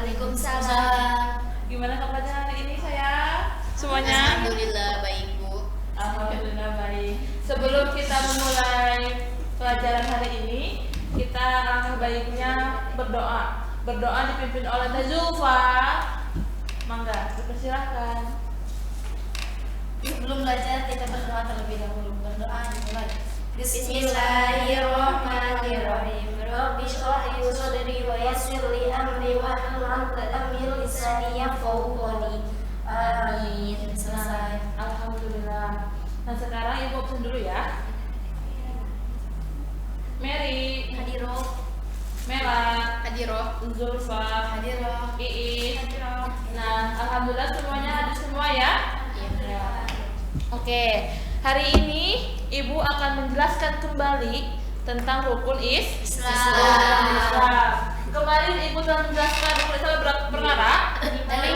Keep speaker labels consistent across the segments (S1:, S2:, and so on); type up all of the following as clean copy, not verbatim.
S1: Waalaikumsalam.
S2: Gimana kabarnya hari ini sayang? Semuanya?
S1: Alhamdulillah baik Bu.
S2: Alhamdulillah baik. Sebelum kita memulai pelajaran hari ini, kita alangkah baiknya berdoa. Berdoa dipimpin oleh Teh Zulfa. Mangga, dipersilahkan.
S1: Sebelum belajar kita berdoa terlebih dahulu. Berdoa dimulai. Bismillahirrahmanirrahim. Rabbi shrah li sadri wa yassir li amri wa hlul 'uqdatam min lisani yafqahu qawli. Amin. Selesai.
S2: Alhamdulillah. Nah sekarang ibu absen dulu ya. Mary,
S1: Hadiroh.
S2: Mela,
S1: Hadiroh.
S2: Zulfa,
S1: Hadiroh.
S2: Iis. Nah alhamdulillah semuanya hadir semua ya.
S1: Iya.
S2: Oke, hari ini ibu akan menjelaskan kembali tentang rukun Islam. Kemarin ibu telah menjelaskan rukun Islam berapa? Ada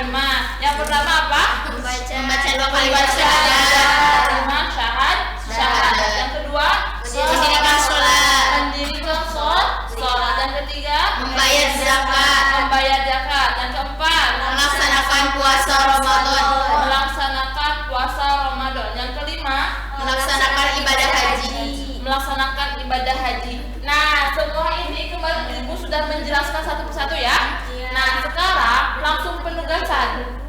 S2: 5. Yang pertama apa?
S1: Membaca 2 kalimat syahadat.
S2: 5 syahadat. Yang kedua,
S1: Mendirikan sholat.
S2: mendirikan sholat. Yang ketiga,
S1: Membayar zakat.
S2: membayar zakat. Yang keempat,
S1: Melaksanakan puasa Ramadan.
S2: melaksanakan puasa Ramadan. Yang kelima,
S1: Melaksanakan ibadah haji.
S2: melaksanakan ibadah haji. Nah, semua ini kemarin ibu sudah menjelaskan satu persatu ya. Nah, sekarang langsung penugasan.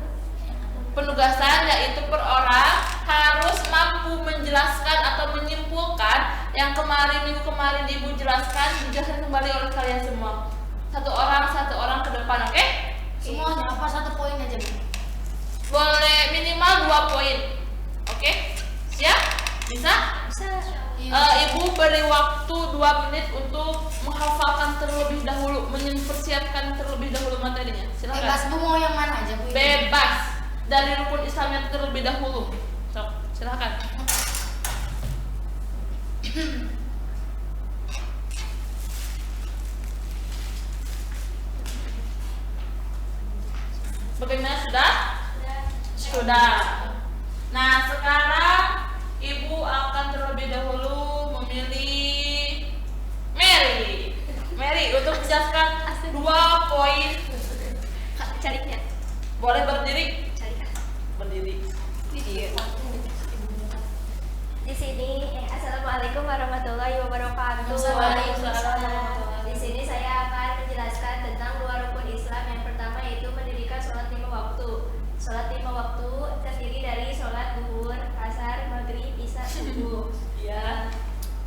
S2: Penugasan yaitu per orang harus mampu menjelaskan atau menyimpulkan yang minggu kemarin ibu jelaskan, dijelaskan kembali oleh kalian semua. Satu orang ke depan, oke?
S1: Semuanya apa 1 poin aja Bu?
S2: Boleh minimal 2 poin. Oke? Siap? Bisa? Ibu beri waktu 2 menit untuk menghafalkan terlebih dahulu, mempersiapkan terlebih dahulu materinya. Silakan.
S1: Bebas Bu, mau yang mana aja Bu?
S2: Bebas dari rukun Islam yang terlebih dahulu. Sok, silakan. Bagaimana sudah? Sudah. Nah, sekarang ibu akan terlebih dahulu memilih Mary. Mary untuk menjelaskan 2 poin.
S1: Carinya.
S2: Boleh berdiri?
S1: Carikan.
S2: Berdiri.
S1: Di sini Assalamualaikum warahmatullahi wabarakatuh.
S2: Waalaikumsalam.
S1: Di sini saya akan menjelaskan tentang 2 rukun Islam. Yang pertama yaitu mendirikan sholat 5 waktu. Sholat 5 waktu terdiri dari sholat zuhur, asar, maghrib, isya, subuh.
S2: Ya.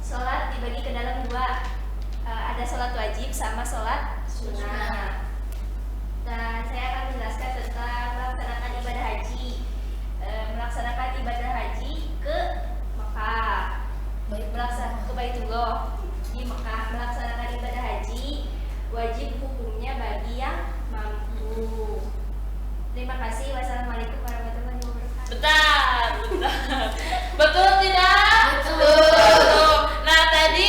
S1: Sholat dibagi ke dalam 2. Ada sholat wajib sama sholat sunnah. Dan saya akan menjelaskan tentang melaksanakan ibadah haji. Melaksanakan ibadah haji ke Mekah, ke Baitullah di Mekah. Melaksanakan ibadah haji wajib hukumnya bagi yang mampu. Terima kasih. Wassalamualaikum warahmatullahi wabarakatuh.
S2: Betul. Betul tidak?
S1: Betul.
S2: Nah, tadi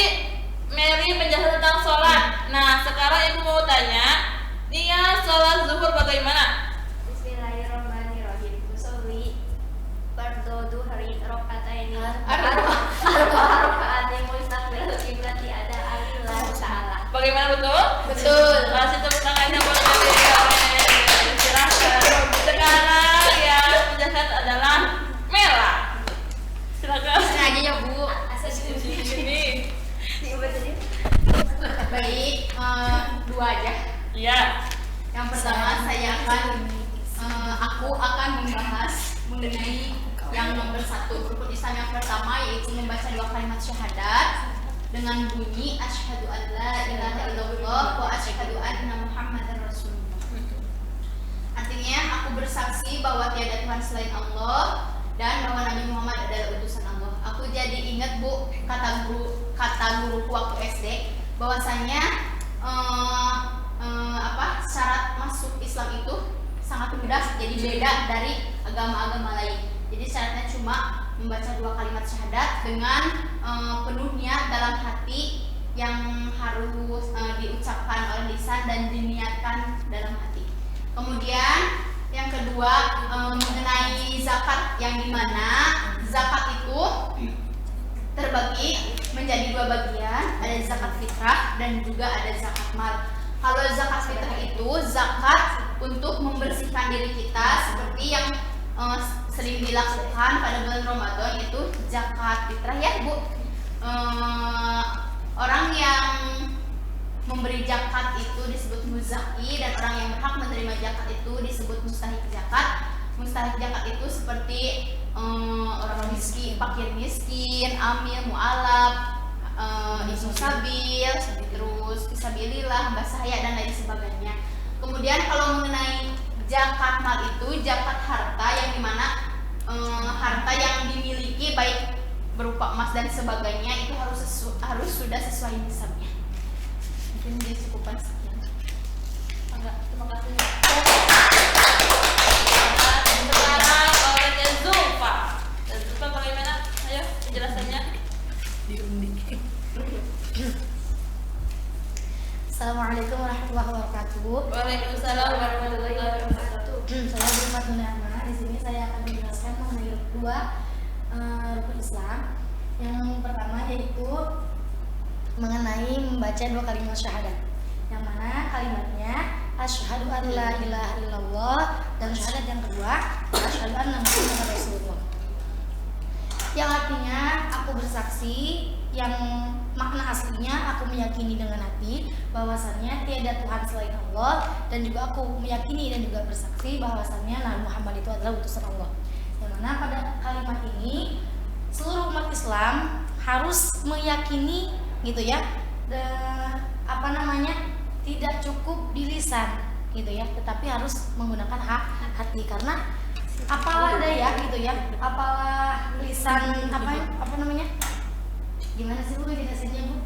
S2: Mary menjelaskan tentang sholat. Nah, sekarang ibu mau tanya, Nia sholat zuhur bagaimana?
S1: Bismillahirrahmanirrahim. Usolli fardhu duhri raka'ataini. Arba'at yang mustaqbilal qiblat ada alillah ta'ala.
S2: Bagaimana betul?
S1: Betul.
S2: Kasih tepuk tangannya buat Mary. Silahkan. Sekarang yang menjelaskan adalah Mela. Silakan.
S1: Sengaja ya Bu.
S2: Di sini.
S1: Baik, 2 aja.
S2: Iya.
S1: Yang pertama aku akan membahas mengenai yang nomor 1 rukun Islam. Yang pertama yaitu membaca 2 kalimat syahadat dengan bunyi asyhadu an la ilaha illallah wa asyhadu anna muhammadar rasulullah. Artinya aku bersaksi bahwa tiada Tuhan selain Allah dan bahwa Nabi Muhammad adalah utusan Allah. Aku jadi ingat Bu, kata guruku waktu SD bahwasanya syarat masuk Islam itu sangat mudah, jadi beda dari agama-agama lain. Jadi syaratnya cuma membaca 2 kalimat syahadat dengan penuh niat dalam hati yang harus diucapkan oleh lisan dan diniatkan dalam hati. Kemudian yang kedua mengenai zakat, yang dimana zakat itu terbagi menjadi 2 bagian, ada zakat fitrah dan juga ada zakat mal.
S3: Kalau zakat fitrah itu zakat untuk membersihkan diri kita seperti yang sering dilakukan pada bulan Ramadan, itu zakat fitrah ya Bu. Orang yang memberi zakat itu disebut muzaki, dan orang yang berhak menerima zakat itu disebut mustahik zakat. Mustahik zakat itu seperti orang miskin, fakir miskin, amil, mu'alaf, isu sabil, terus fisabilillah, hamba sahaya, dan lain sebagainya. Kemudian kalau mengenai zakat mal itu zakat harta, yang dimana harta yang dimiliki baik berupa emas dan sebagainya itu harus sudah sesuai nisabnya. Mungkin dicukupkan sekian.
S2: Terima kasih. Sekarang oleh Zulfa. Zulfa bagaimana? Ayo penjelasannya.
S4: Assalamualaikum warahmatullahi wabarakatuh.
S2: Waalaikumsalam warahmatullahi wabarakatuh.
S4: Saya Zulfa Nurma. Di sini saya akan menjelaskan mengenai dua rukun Islam. Yang pertama yaitu mengenai membaca dua kalimat syahadat. Yang mana kalimatnya asyhadu an la ilaha illallah, dan syahadat yang kedua asyhadu anna muhammadar rasulullah. Yang artinya aku bersaksi, yang makna aslinya aku meyakini dengan hati bahwasannya tiada Tuhan selain Allah, dan juga aku meyakini dan juga bersaksi bahwasannya Nabi Muhammad itu adalah utusan Allah. Yang mana pada kalimat ini seluruh umat Islam harus meyakini gitu ya, tidak cukup di lisan gitu ya, tetapi harus menggunakan hati, karena apalah daya gitu ya, apalah lisan gimana sih Bu jelasinnya Bu?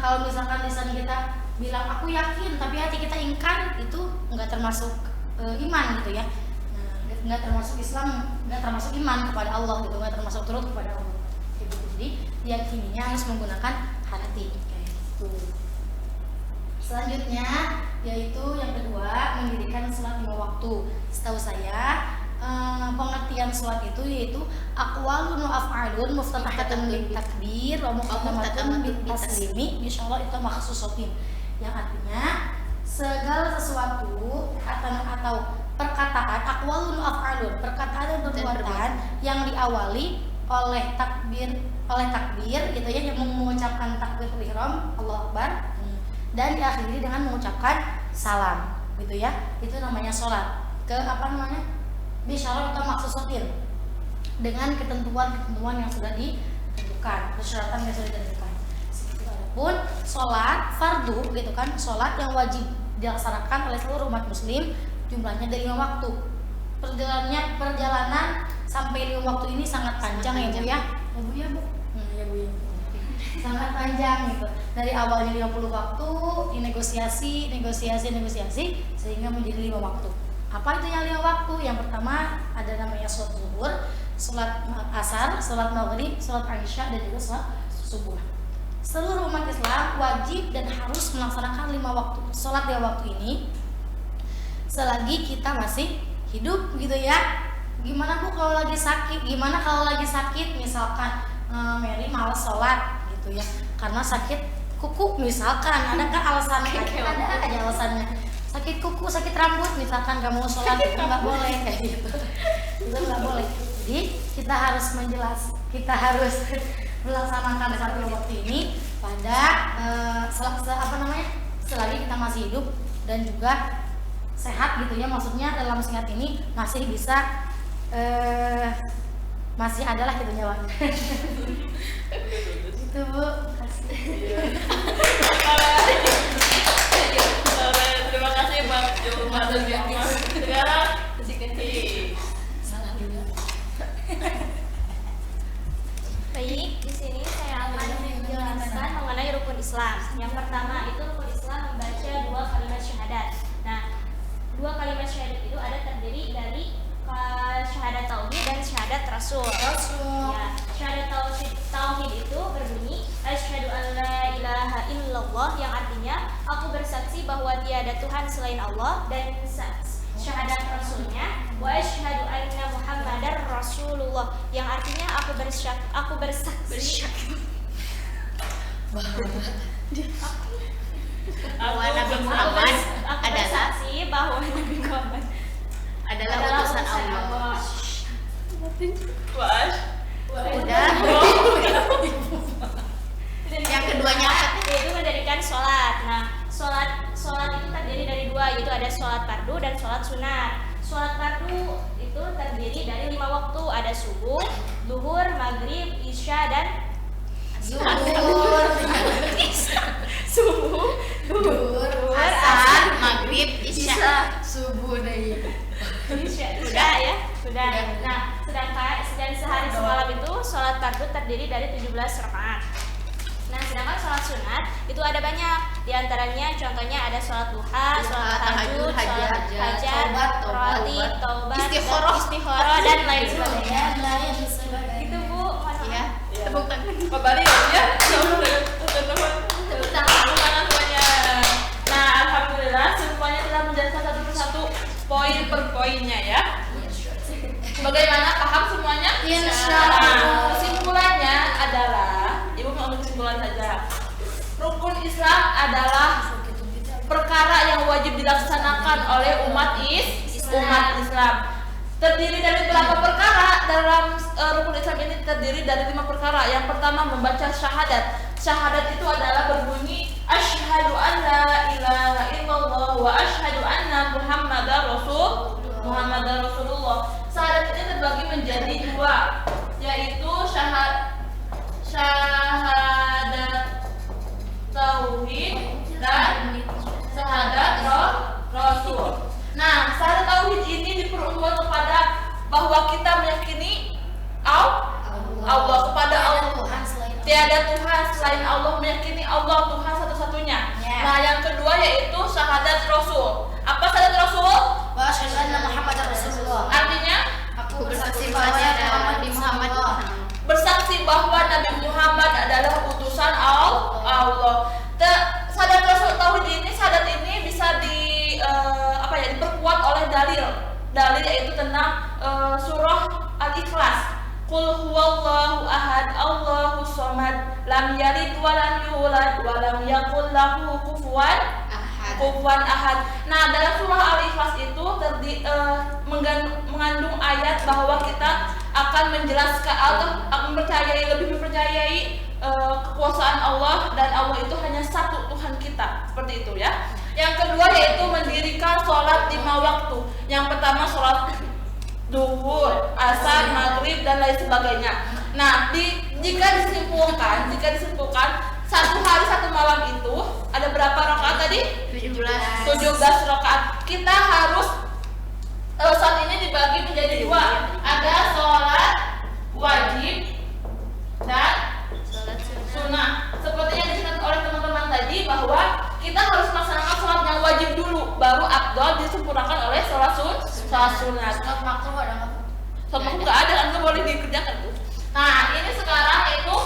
S4: Kalau misalkan lisan kita bilang aku yakin tapi hati kita ingkar, itu nggak termasuk iman gitu ya. Nggak termasuk Islam, nggak termasuk iman kepada Allah gitu, nggak termasuk turut kepada Allah gitu. Jadi yakininya harus menggunakan hati kayak gitu. Selanjutnya yaitu yang kedua, mendirikan sholat 5 waktu. Setahu saya pengertian sholat itu yaitu aqwalun wa af'alun muftatahatun bil takbir wa muqaddamatun bil taslimi, insyaallah itu makhsusatin, yang artinya segala sesuatu atau perkataan, aqwalun wa af'alun, perkataan dan perbuatan yang diawali oleh takbir gitu ya, yang mengucapkan takbir ihram Allahu Akbar, dan diakhiri dengan mengucapkan salam gitu ya, itu namanya sholat. Bisyarat atau maksusatin, dengan ketentuan yang sudah ditentukan, persyaratan yang sudah ditentukan. Adapun sholat fardu gitu kan, sholat yang wajib dilaksanakan oleh seluruh umat muslim, jumlahnya dari 5 waktu. Perjalanan sampai 5 waktu ini sangat panjang ya Bu ya. Ya Bu ya Bu. Ya Bu ya. Sangat panjang gitu. Dari awalnya 50 waktu, dinegosiasi sehingga menjadi 5 waktu. Apa itu yang 5 waktu? Yang pertama ada namanya sholat zuhur, sholat asar, sholat maghrib, sholat isya, dan juga sholat subuh. Seluruh umat Islam wajib dan harus melaksanakan 5 waktu sholat 5 waktu ini selagi kita masih hidup gitu ya. Gimana Bu kalau lagi sakit? Gimana kalau lagi sakit? Misalkan Mary malas sholat gitu ya, karena sakit kuku misalkan, ada kan alasannya? Ada aja alasannya. Sakit kuku, sakit rambut, misalkan gak mau sholat, itu nggak boleh kayak gitu. Itu nggak boleh. Jadi kita harus melaksanakan satu waktu ini pada selagi kita masih hidup dan juga sehat gitu ya. Maksudnya dalam sehat ini masih bisa masih adalah gitu nyawanya. Itu Bu.
S2: Terima kasih Bang Zulfa dan Zulfa. Sekarang
S1: Baik, di sini saya akan menjelaskan mengenai rukun Islam. Yang pertama itu rukun Islam membaca 2 kalimat syahadat. Nah, 2 kalimat syahadat itu ada terdiri dari syahadat tauhid dan syahadat rasul. Ya, syahadat tauhid itu berbunyi asyhadu an la ilaha illallah, yang artinya aku bersaksi bahwa tiada Tuhan selain Allah, dan syahadat rasulnya wa asyhadu anna muhammadar rasulullah, yang artinya aku bersaksi
S3: bahwa Nabi Muhammad
S1: Aku
S3: adalah
S1: bersaksi bahwa Nabi Muhammad
S3: adalah utusan Allah.
S2: Wah.
S3: Udah. Yang keduanya apa?
S1: Yaitu mendirikan sholat. Nah, sholat itu terdiri dari dua, yaitu ada sholat fardu dan sholat sunat. Sholat fardu itu terdiri dari 5 waktu, ada subuh, duhur, maghrib, isya, dan
S4: Zuhur,
S1: subuh, duhur,
S3: Asar, maghrib, isya.
S4: subuh deh.
S1: Sudah ya, sudah. Nah, sedangkan sehari semalam itu sholat fardu terdiri dari 17 rakaat. Nah, sedangkan sholat sunat itu ada banyak. Di antaranya contohnya ada sholat duha, sholat tahajud, sholat hajat, rawatib, taubat, istikharah dan lain sebagainya. Gitu Bu.
S3: Ya, tepuk tangan.
S2: Pak Bari ya. Teman-teman.
S1: Tepuk tangan.
S2: Tangan semuanya. Nah, alhamdulillah semuanya telah menjelaskan satu persatu poin per poinnya ya. Bagaimana, paham semuanya? Nah, kesimpulannya adalah, Ibu mau ambil kesimpulan saja. Rukun Islam adalah perkara yang wajib dilaksanakan oleh umat Islam. Terdiri dari berapa perkara? Dalam rukun Islam ini terdiri dari 5 perkara. Yang pertama membaca syahadat. Syahadat itu adalah berbunyi asyhadu an la ilaha illallah wa asyhadu anna muhammadar rasulullah. Syahadat ini terbagi menjadi 2, yaitu syahadat tauhid dan syahadat rasul. Nah, syahadat tauhid ini diperuntukkan kepada bahwa kita meyakini Allah, kepada Allah. Tiada Tuhan selain Allah, meyakini Allah Tuhan satu-satunya. Nah, yang kedua yaitu syahadat rasul. Apa syahadat rasul?
S4: Wa asyhadu anna Muhammadar Rasulullah.
S2: Artinya
S3: Aku bersaksi bahwa Nabi Muhammad
S2: bersaksi bahwa Nabi Muhammad adalah utusan Allah. Syahadat rasul tauhid ini, syahadat ini bisa diperkuat oleh dalil yaitu tentang surah Al-Ikhlas. Qul huwallahu ahad, Allahus samad, lam yalid wa lam yulad wa lam yakul lahu kufuwan ahad. Nah, dalam surah Al-Ikhlas itu mengandung ayat bahwa kita akan menjelaskan atau lebih mempercayai kekuasaan Allah, dan Allah itu hanya satu Tuhan kita, seperti itu ya. Yang kedua yaitu mendirikan sholat 5 waktu. Yang pertama sholat duhur, asar, maghrib dan lain sebagainya. Nah, jika disimpulkan 1 hari 1 malam itu ada berapa rakaat tadi? 17 rakaat. Kita harus saat ini dibagi menjadi 2. Ada sholat wajib dan sunnah. Seperti yang disebutkan oleh teman-teman tadi bahwa kita harus melaksanakan sholat yang wajib dulu, baru afdal disempurnakan oleh sholat sunnah.
S4: Sholat makruh ada nggak?
S2: Sholat makruh nggak ada, kan nggak boleh dikerjakan tuh. Nah, ini sekarang itu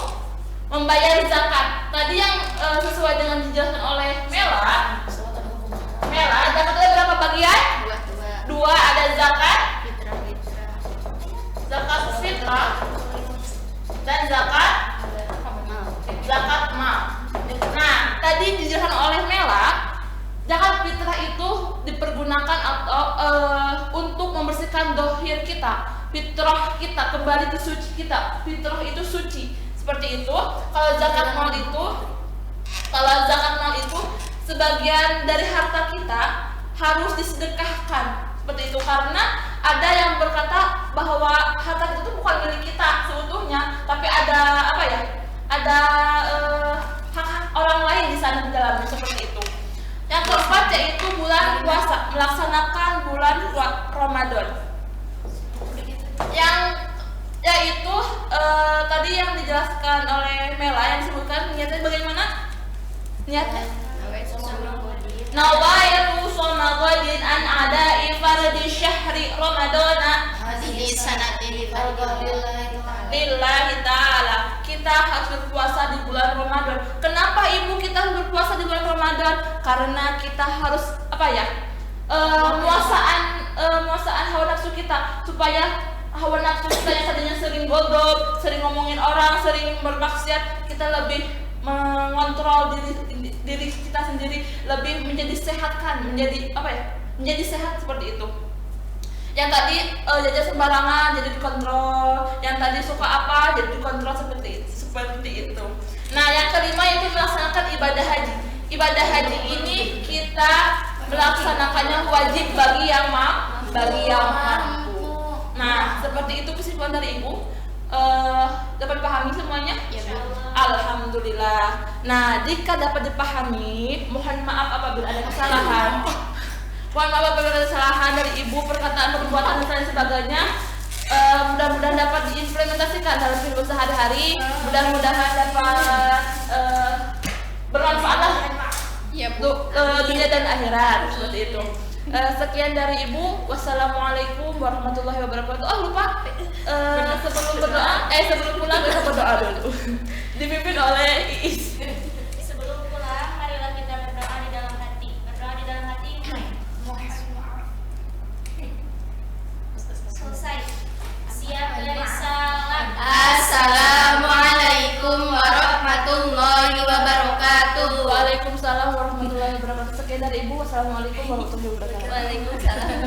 S2: membayar zakat. Tadi yang sesuai dengan dijelaskan oleh Mela, zakat ada berapa bagian? 2, ada zakat fitrah dan zakat mal. Nah, tadi dijelaskan oleh Mela, zakat fitrah itu dipergunakan atau untuk membersihkan dohir kita, fitrah kita kembali ke suci kita. Fitrah itu suci, seperti itu. Kalau zakat mal itu sebagian dari harta kita harus disedekahkan, seperti itu. Karena ada yang berkata bahwa harta itu bukan milik kita seutuhnya, tapi ada ada hak orang lain di sana di dalamnya, seperti itu. Yang keempat yaitu bulan puasa, melaksanakan bulan Ramadan. Yang yaitu tadi yang dijelaskan oleh Mela, yang disebutkan niatnya bagaimana? Niatnya nawaitu Ramadan an ada'i fardhi syahri Ramadana
S3: Hadhihi sanatin
S2: lillahi ta'ala. Kita harus berpuasa di bulan Ramadan. Kenapa Ibu kita harus berpuasa di bulan Ramadan? Karena kita harus muasaan hawa nafsu kita, supaya hawa nafsu kita yang tadinya sering godop, sering ngomongin orang, sering bermaksiat, kita lebih mengontrol diri kita sendiri lebih menjadi sehat kan, menjadi apa ya? Menjadi sehat seperti itu. Yang tadi jajan sembarangan jadi dikontrol, yang tadi suka apa jadi dikontrol seperti itu. Nah, yang kelima itu melaksanakan ibadah haji. Ibadah haji ini kita melaksanakannya wajib bagi yang mampu. Nah, seperti itu kesimpulan dari Ibu. Dapat dipahami semuanya?
S3: Ya, Bu.
S2: Alhamdulillah. Nah, jika dapat dipahami, mohon maaf apabila ada kesalahan. Mohon maaf apabila ada kesalahan dari Ibu, perkataan, perbuatan dan lain sebagainya. Mudah-mudahan dapat diimplementasikan dalam kehidupan sehari-hari. Mudah-mudahan dapat bermanfaat lah untuk dunia dan akhirat, seperti itu. Sekian dari Ibu. Wassalamualaikum warahmatullahi wabarakatuh. Oh lupa, sebelum pulang kita berdoa dulu. Dipimpin oleh Iis.
S1: Sebelum pulang, marilah kita berdoa di dalam hati. Berdoa di dalam hati. Selesai. Siap dari salam.
S3: Assalamualaikum warahmatullahi wabarakatuh.
S2: Waalaikumsalam warahmatullahi wabarakatuh. Sekian dari Ibu. Wassalamualaikum warahmatullahi wabarakatuh.
S1: Waalaikumsalam.